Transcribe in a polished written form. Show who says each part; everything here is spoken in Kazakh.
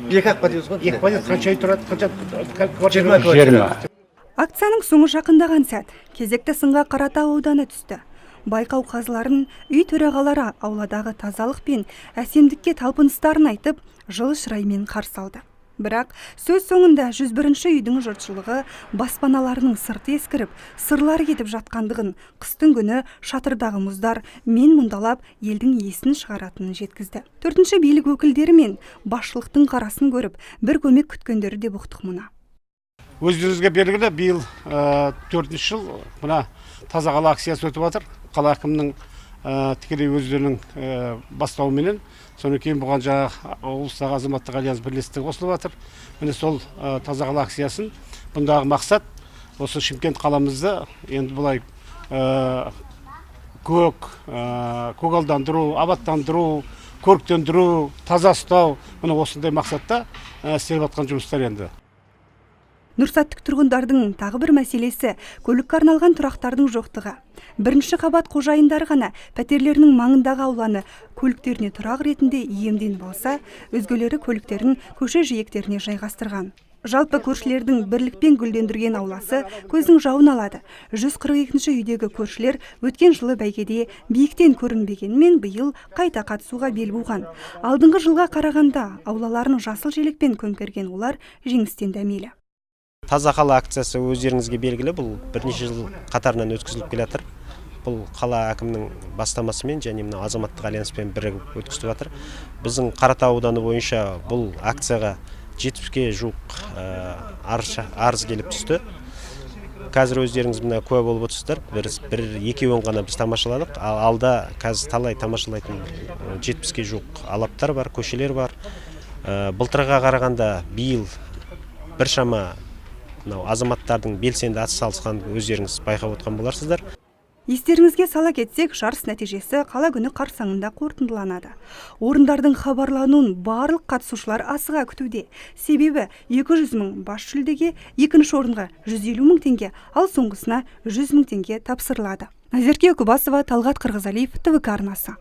Speaker 1: 2-ақ дейсіз ғой?
Speaker 2: 2 подъезд қанша үй тұрады, қанша
Speaker 1: Жиырма.
Speaker 2: квартира?
Speaker 3: Акцияның соңы жақындаған сәт, кезекті сынға Қаратау ауданы түсті. Байқау қазыларын үй төрағалары ауладағы тазалық пен әсемдікке талпыныстарын айтып, жылы шыраймен қарсы алды. Бірақ сөз соңында 101-ші үйдің жұртшылығы баспаналарының сырты ескіріп, сырлар кетіп жатқандығын, қыстың күні шатырдағы мұздар мен мұндалап елдің есін шығаратынын жеткізді. 4-ші билік өкілдері мен басшылықтың қарасын көріп, бір көмек күткендері де бұқтық мұна.
Speaker 2: Өздеріңізге белгілі, биыл 4-ші жыл мына таза қала акциясы өтіп жатыр. Қала әкімінің тікелей өздерінің бастауыменен, содан кейін бұған жаңа облыстағы азаматтық альянс бірлестігі қосылып жатыр. Міне сол таза қала акциясын бұндағы мақсат осы Шымкент қаламызды енді бұлай көгалдандыру, абаттандыру, көріктендіру, таза ұстау, міне осындай мақсатта істеліп жатқан жұмыстар енді.
Speaker 3: Нұрсаттық тұрғындардың тағы бір мәселесі көлікке арналған тұрақтардың жоқтығы. Бірінші қабат қожайындары ғана пәтерлерінің маңындағы ауланы көліктеріне тұрақ ретінде иемден болса, өзгелері көліктерін көше жиектеріне жайғастырған. Жалпы көршілердің бірлікпен гүлдендірген ауласы көздің жауын алады. 142-ші үйдегі көршілер өткен жылы бәйгеде биіктен көрінбегенмен биыл қайта қатысуға бел буған. Алдыңғы жылға қарағанда аулаларын жасыл желекпен көмкерген олар жеңістен дәмелі.
Speaker 4: Таза қала акциясы өздеріңізге белгілі, бұл бірнеше жыл қатарынан өткізіліп келе жатыр. Бұл қала әкімінің бастамасымен және мына азаматтық альянспен бірігіп өткізіліп жатыр. Біздің Қаратау ауданы бойынша бұл акцияға 70-ге жуық арыз келіп түсті. Қазір өздеріңіз мына куә болып отырсыздар. Екеуін ғана біз тамашаладық. Алда қазір талай тамашалайтын 70-ге жуық алаптар бар, көшелер бар. Былтырға қарағанда биыл біршама азаматтардың белсенді атсалысқан өздеріңіз байқап отқан боларсыздар.
Speaker 3: Естеріңізге сала кетсек, жарыс нәтижесі қала күні қарсаңында қорытындыланады. Орындардың хабарлануын барлық қатысушылар асыға күтуде. Себебі 200 мың бас жүлдеге, екінші орынға 150 мың теңге, ал соңғысына 100 мың теңге тапсырылады. Назерке Үкібасова, Талғат Қырғызалиев, ТВК арнасы.